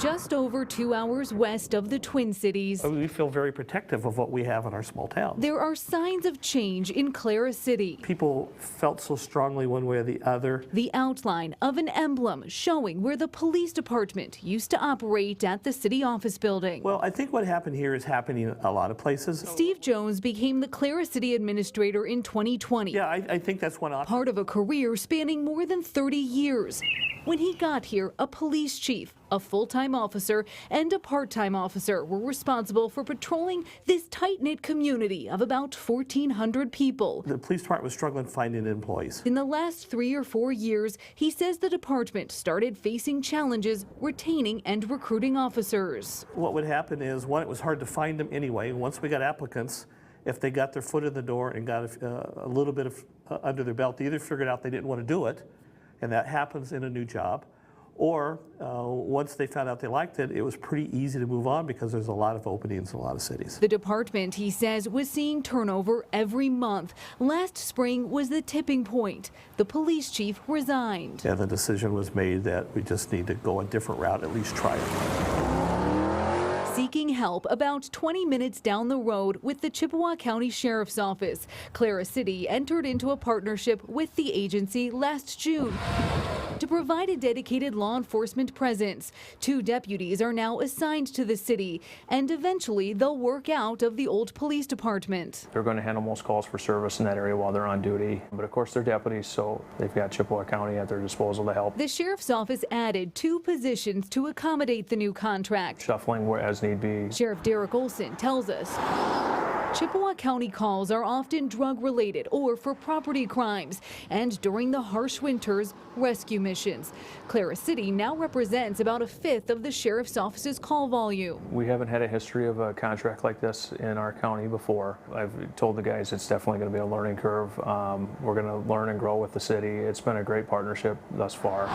just over 2 hours west of the Twin Cities. We feel very protective of what we have in our small town. There are signs of change in Clara City. People felt so strongly one way or the other. The outline of an emblem showing where the police department used to operate at the city office building. Well, I think what happened here is happening in a lot of places. Steve Jones became the Clara City administrator in 2020. Yeah, I think that's one option. Part of a career spanning more than 30 years. When he got here, a police chief, a full-time officer, and a part-time officer were responsible for patrolling this tight-knit community of about 1,400 people. The police department was struggling finding employees. In the last 3 or 4 years, he says the department started facing challenges retaining and recruiting officers. What would happen is, one, it was hard to find them anyway. Once we got applicants, if they got their foot in the door and got a little bit of under their belt, they either figured out they didn't want to do it, and that happens in a new job, or once they found out they liked it, it was pretty easy to move on because there's a lot of openings in a lot of cities. The department, he says, was seeing turnover every month. Last spring was the tipping point. The police chief resigned. And the decision was made that we just need to go a different route, at least try it. Seeking help about 20 minutes down the road with the Chippewa County Sheriff's Office, Clara City entered into a partnership with the agency last June to provide a dedicated law enforcement presence. 2 deputies are now assigned to the city, and eventually they'll work out of the old police department. They're going to handle most calls for service in that area while they're on duty. But of course they're deputies, so they've got Chippewa County at their disposal to help. The Sheriff's Office added 2 positions to accommodate the new contract. Shuffling where as need be. Sheriff Derek Olson tells us Chippewa County calls are often drug-related or for property crimes, and during the harsh winters, rescue missions. Clara City now represents about 1/5 of the Sheriff's Office's call volume. We haven't had a history of a contract like this in our county before. I've told the guys it's definitely going to be a learning curve. We're going to learn and grow with the city. It's been a great partnership thus far.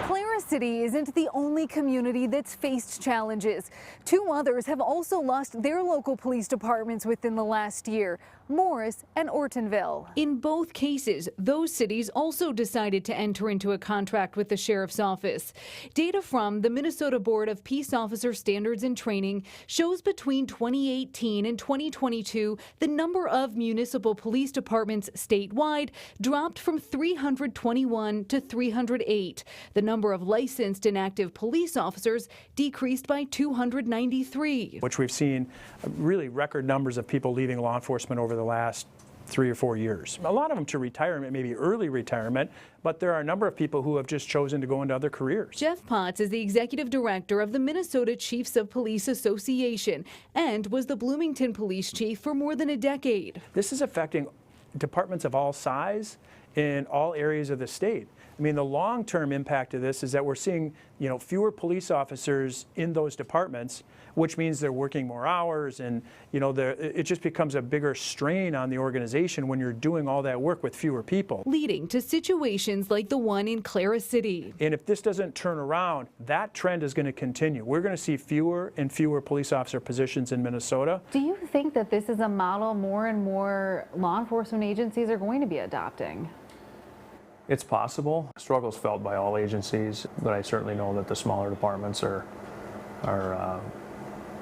Clara City isn't the only community that's faced challenges. 2 others have also lost their local police departments within the last year, Morris and Ortonville. In both cases, those cities also decided to enter into a contract with the Sheriff's Office. Data from the Minnesota Board of Peace Officer Standards and Training shows between 2018 and 2022, the number of municipal police departments statewide dropped from 321 to 308. The number of licensed and active police officers decreased by 293. Which we've seen really record numbers of people leaving law enforcement over the last 3 or 4 years. A lot of them to retirement, maybe early retirement, but there are a number of people who have just chosen to go into other careers. Jeff Potts is the executive director of the Minnesota Chiefs of Police Association and was the Bloomington police chief for more than a decade. This is affecting departments of all size in all areas of the state. I mean, the long-term impact of this is that we're seeing, fewer police officers in those departments, which means they're working more hours, and it just becomes a bigger strain on the organization when you're doing all that work with fewer people, leading to situations like the one in Clara City. And if this doesn't turn around, that trend is going to continue. We're going to see fewer and fewer police officer positions in Minnesota. Do you think that this is a model more and more law enforcement agencies are going to be adopting? It's possible. Struggles felt by all agencies, but I certainly know that the smaller departments are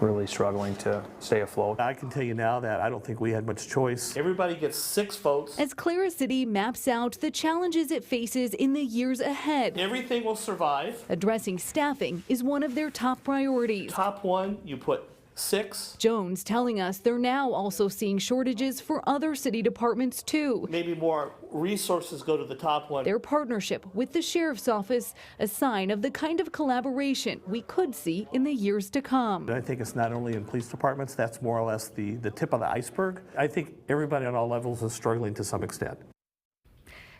really struggling to stay afloat. I can tell you now that I don't think we had much choice. Everybody gets 6 votes. As Clara City maps out the challenges it faces in the years ahead, Everything will survive. addressing staffing is one of their top priorities. Top 1, you put 6. Jones telling us they're now also seeing shortages for other city departments too. Maybe more resources go to the top 1. Their partnership with the Sheriff's Office, a sign of the kind of collaboration we could see in the years to come. I think it's not only in police departments, that's more or less the tip of the iceberg. I think everybody on all levels is struggling to some extent.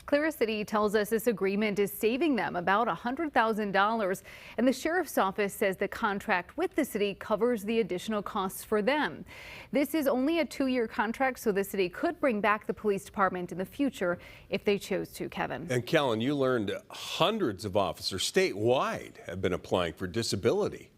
Clara City tells us this agreement is saving them about $100,000, and the Sheriff's Office says the contract with the city covers the additional costs for them. This is only a 2-year contract, so the city could bring back the police department in the future if they chose to, Kevin. And Callan, you learned hundreds of officers statewide have been applying for disability.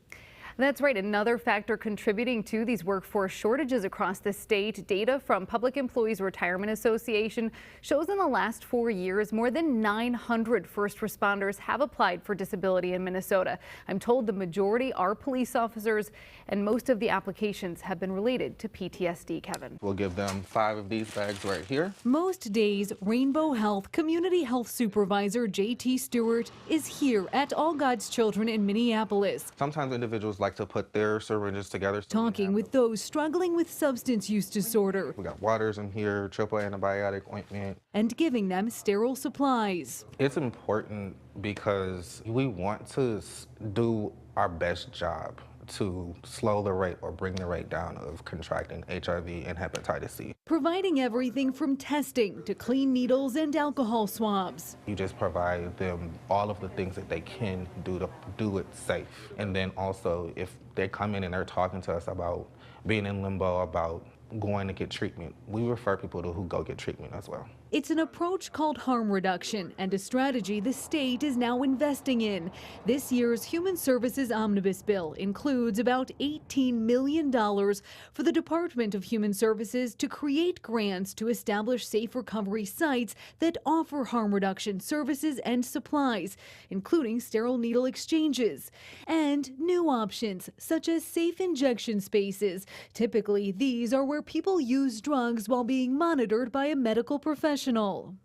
That's right. Another factor contributing to these workforce shortages across the state. Data from Public Employees Retirement Association shows in the last 4 years, more than 900 first responders have applied for disability in Minnesota. I'm told the majority are police officers, and most of the applications have been related to PTSD, Kevin. We'll give them 5 of these bags right here. Most days, Rainbow Health Community Health Supervisor J.T. Stewart is here at All God's Children in Minneapolis. Sometimes individuals like to put their syringes together. Talking with those struggling with substance use disorder. We got waters in here, triple antibiotic ointment. And giving them sterile supplies. It's important because we want to do our best job to slow the rate or bring the rate down of contracting HIV and hepatitis C. Providing everything from testing to clean needles and alcohol swabs. You just provide them all of the things that they can do to do it safe. And then also, if they come in and they're talking to us about being in limbo, about going to get treatment, we refer people to who go get treatment as well. It's an approach called harm reduction and a strategy the state is now investing in. This year's Human Services Omnibus Bill includes about $18 million for the Department of Human Services to create grants to establish safe recovery sites that offer harm reduction services and supplies, including sterile needle exchanges, and new options such as safe injection spaces. Typically, these are where people use drugs while being monitored by a medical professional.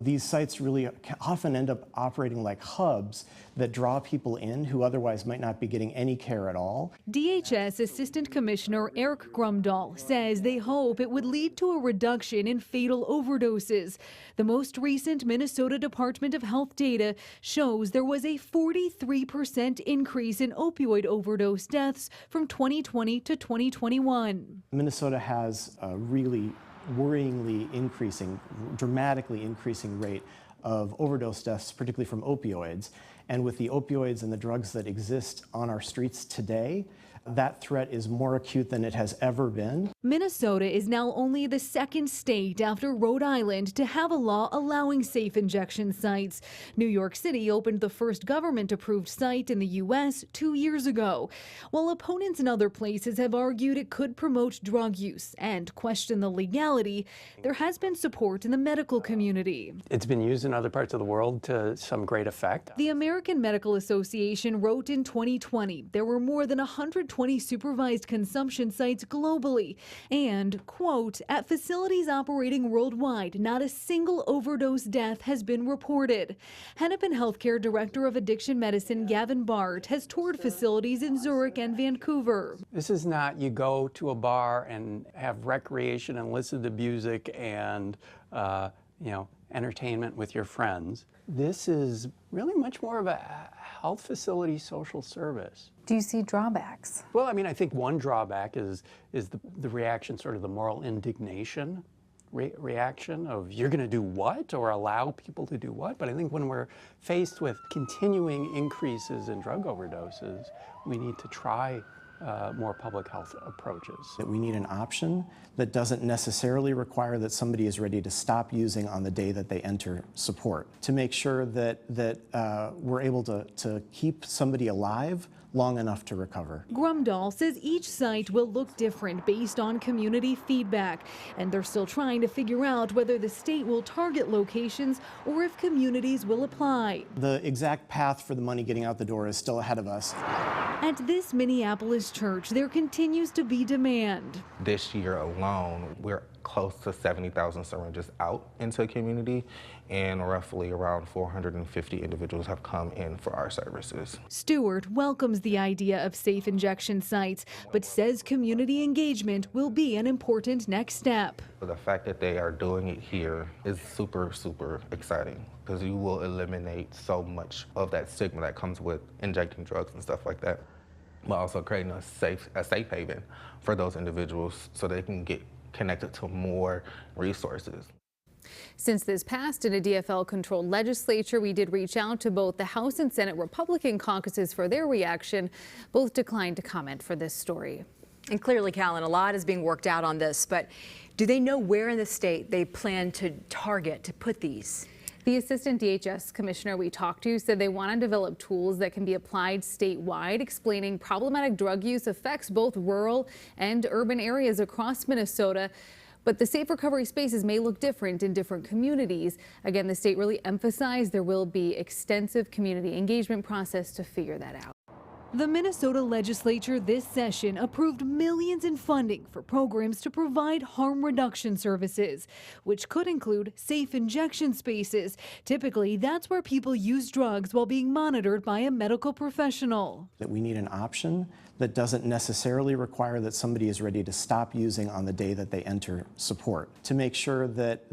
These sites really often end up operating like hubs that draw people in who otherwise might not be getting any care at all. DHS Assistant Commissioner Eric Grumdahl says they hope it would lead to a reduction in fatal overdoses. The most recent Minnesota Department of Health data shows there was a 43% increase in opioid overdose deaths from 2020 to 2021. Minnesota has a really worryingly increasing, dramatically increasing rate of overdose deaths, particularly from opioids. And with the opioids and the drugs that exist on our streets today, that threat is more acute than it has ever been. Minnesota is now only the second state after Rhode Island to have a law allowing safe injection sites. New York City opened the first government-approved site in the U.S. 2 years ago. While opponents in other places have argued it could promote drug use and question the legality, there has been support in the medical community. It's been used in other parts of the world to some great effect. The American Medical Association wrote in 2020 there were more than 120 supervised consumption sites globally, and, quote, at facilities operating worldwide, not a single overdose death has been reported. Hennepin Healthcare Director of Addiction Medicine Gavin Bart has toured facilities in Zurich and Vancouver. This is not you go to a bar and have recreation and listen to music and, entertainment with your friends. This is really much more of a health facility social service. Do you see drawbacks? Well, I think one drawback is the reaction, sort of the moral indignation reaction of you're going to do what or allow people to do what. But I think when we're faced with continuing increases in drug overdoses, we need to try more public health approaches. That we need an option that doesn't necessarily require that somebody is ready to stop using on the day that they enter support, to make sure that we're able to keep somebody alive long enough to recover. Grumdahl says each site will look different based on community feedback, and they're still trying to figure out whether the state will target locations or if communities will apply. The exact path for the money getting out the door is still ahead of us. At this Minneapolis church, there continues to be demand. This year alone, we're close to 70,000 syringes out into the community, and roughly around 450 individuals have come in for our services. Stewart welcomes the idea of safe injection sites, but says community engagement will be an important next step. The fact that they are doing it here is super, super exciting, because you will eliminate so much of that stigma that comes with injecting drugs and stuff like that, but also creating a safe haven for those individuals so they can get connected to more resources. Since this passed in a DFL-controlled legislature, we did reach out to both the House and Senate Republican caucuses for their reaction. Both declined to comment for this story. And clearly, Callan, a lot is being worked out on this, but do they know where in the state they plan to target to put these? The assistant DHS commissioner we talked to said they want to develop tools that can be applied statewide, explaining problematic drug use affects both rural and urban areas across Minnesota. But the safe recovery spaces may look different in different communities. Again, the state really emphasized there will be extensive community engagement process to figure that out. The Minnesota legislature this session approved millions in funding for programs to provide harm reduction services, which could include safe injection spaces. Typically, that's where people use drugs while being monitored by a medical professional. That we need an option that doesn't necessarily require that somebody is ready to stop using on the day that they enter support, to make sure that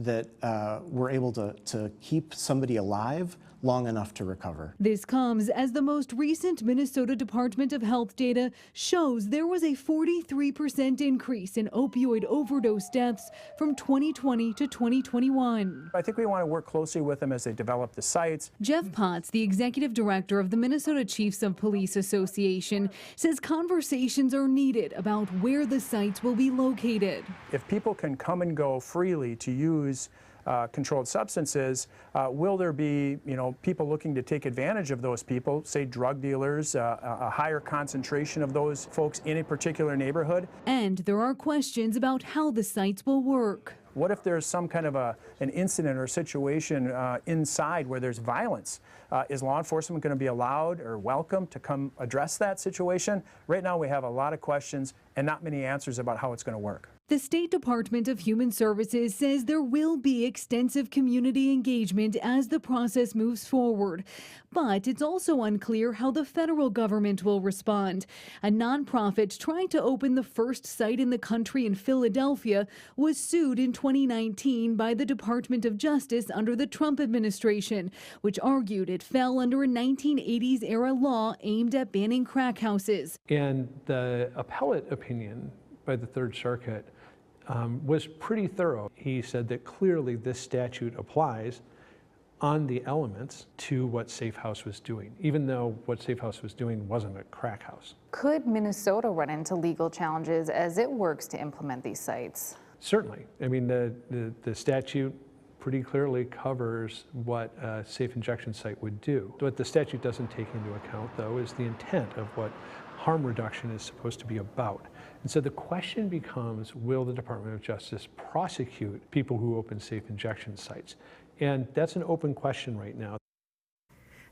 we're able to keep somebody alive long enough to recover. This comes as the most recent Minnesota Department of Health data shows there was a 43% increase in opioid overdose deaths from 2020 to 2021. I think we want to work closely with them as they develop the sites. Jeff Potts, the executive director of the Minnesota Chiefs of Police Association, says conversations are needed about where the sites will be located. If people can come and go freely to use controlled substances, will there be, people looking to take advantage of those people, say drug dealers, a higher concentration of those folks in a particular neighborhood? And there are questions about how the sites will work. What if there's some kind of an incident or situation inside where there's violence? Is law enforcement going to be allowed or welcome to come address that situation? Right now we have a lot of questions and not many answers about how it's going to work. The State Department of Human Services says there will be extensive community engagement as the process moves forward. But it's also unclear how the federal government will respond. A nonprofit trying to open the first site in the country in Philadelphia was sued in 2019 by the Department of Justice under the Trump administration, which argued it fell under a 1980s era law aimed at banning crack houses. And the appellate opinion by the Third Circuit was pretty thorough. He said that clearly this statute applies on the elements to what Safe House was doing, even though what Safe House was doing wasn't a crack house. Could Minnesota run into legal challenges as it works to implement these sites? Certainly. I mean, the statute pretty clearly covers what a safe injection site would do. What the statute doesn't take into account, though, is the intent of what harm reduction is supposed to be about. And so the question becomes, will the Department of Justice prosecute people who open safe injection sites? And that's an open question right now.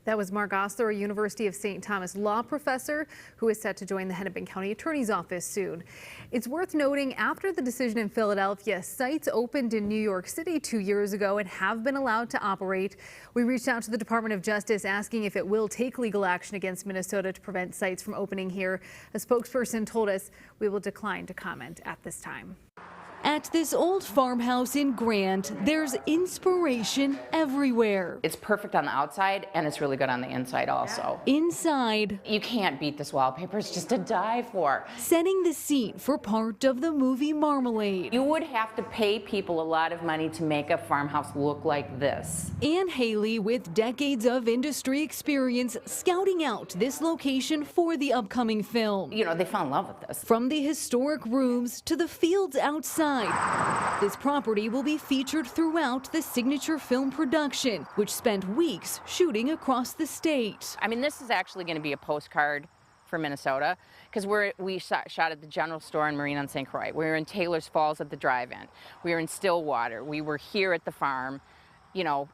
That was Mark Osler, a University of St. Thomas law professor who is set to join the Hennepin County Attorney's Office soon. It's worth noting, after the decision in Philadelphia, sites opened in New York City 2 years ago and have been allowed to operate. We reached out to the Department of Justice asking if it will take legal action against Minnesota to prevent sites from opening here. A spokesperson told us we will decline to comment at this time. At this old farmhouse in Grant, there's inspiration everywhere. It's perfect on the outside and it's really good on the inside also. Inside, you can't beat this wallpaper, it's just to die for. Setting the scene for part of the movie Marmalade. You would have to pay people a lot of money to make a farmhouse look like this. Ann Haley, with decades of industry experience, scouting out this location for the upcoming film. They fell in love with this. From the historic rooms to the fields outside, this property will be featured throughout the signature film production, which spent weeks shooting across the state. I mean, this is actually going to be a postcard for Minnesota, because we shot at the General Store in Marine on St. Croix. We were in Taylor's Falls at the drive-in. We were in Stillwater. We were here at the farm.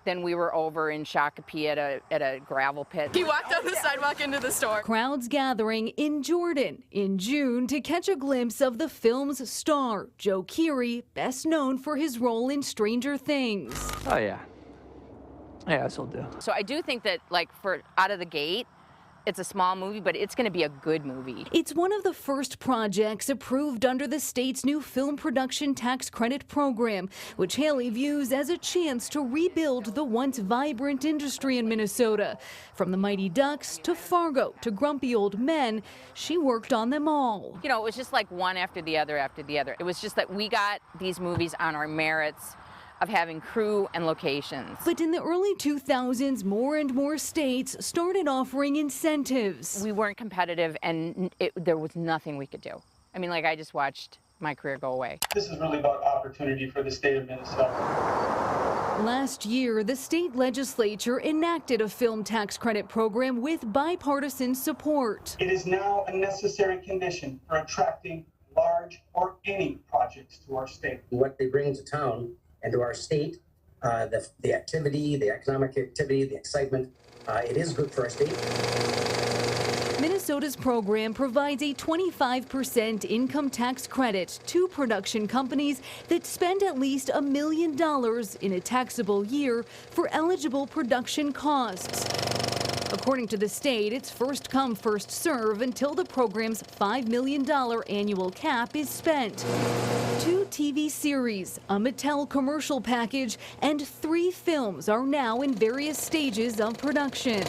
Then we were over in Shakopee at a gravel pit. He walked down the sidewalk into the store. Crowds gathering in Jordan in June to catch a glimpse of the film's star, Joe Keery, best known for his role in Stranger Things. Oh, yeah. Yeah, this'll do. So I do think that, for out of the gate, it's a small movie, but it's going to be a good movie. It's one of the first projects approved under the state's new film production tax credit program, which Haley views as a chance to rebuild the once vibrant industry in Minnesota. From the Mighty Ducks to Fargo to Grumpy Old Men, she worked on them all. It was just like one after the other after the other. It was just that we got these movies on our merits of having crew and locations. But in the early 2000s, more and more states started offering incentives. We weren't competitive, and there was nothing we could do. I mean, I just watched my career go away. This is really about opportunity for the state of Minnesota. Last year, the state legislature enacted a film tax credit program with bipartisan support. It is now a necessary condition for attracting large or any projects to our state. What they bring to town and to our state, the activity, the economic activity, the excitement, it is good for our state. Minnesota's program provides a 25% income tax credit to production companies that spend at least $1 million in a taxable year for eligible production costs. According to the state, it's first come, first serve until the program's $5 million annual cap is spent. 2 TV series, a Mattel commercial package, and 3 films are now in various stages of production.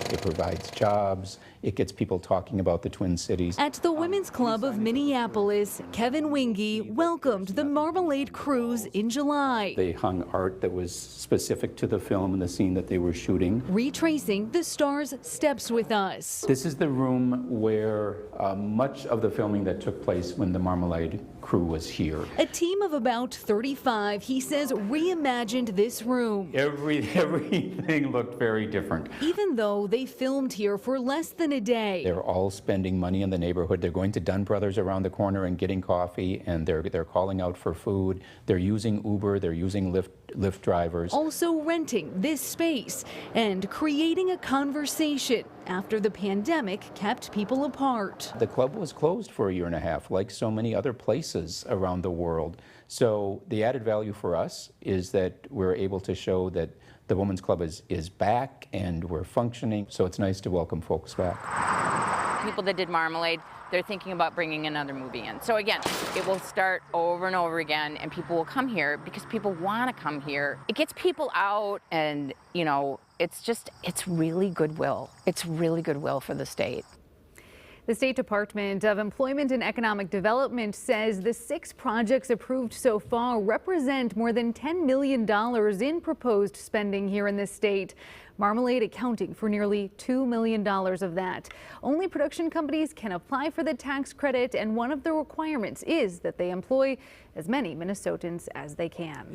It provides jobs. It gets people talking about the Twin Cities. At the Women's Club of Minneapolis, Kevin Winge welcomed the Marmalade Cruise in July. They hung art that was specific to the film and the scene that they were shooting. Retracing the star's steps with us. This is the room where much of the filming that took place when the Marmalade crew was here. A team of about 35, he says, reimagined this room. Everything looked very different. Even though they filmed here for less than a day. They're all spending money in the neighborhood. They're going to Dunn Brothers around the corner and getting coffee, and they're calling out for food. They're using Uber. They're using Lyft drivers. Also renting this space and creating a conversation after the pandemic kept people apart. The club was closed for 1.5 years, like so many other places around the world. So the added value for us is that we're able to show that the Women's Club is back and we're functioning. So it's nice to welcome folks back. People that did Marmalade, they're thinking about bringing another movie in. So again, it will start over and over again, and people will come here because people want to come here. It gets people out, and you know, it's really goodwill. It's really goodwill for the state. The State Department of Employment and Economic Development says the 6 projects approved so far represent more than $10 million in proposed spending here in the state. Marmalade accounting for nearly $2 million of that. Only production companies can apply for the tax credit, and one of the requirements is that they employ as many Minnesotans as they can.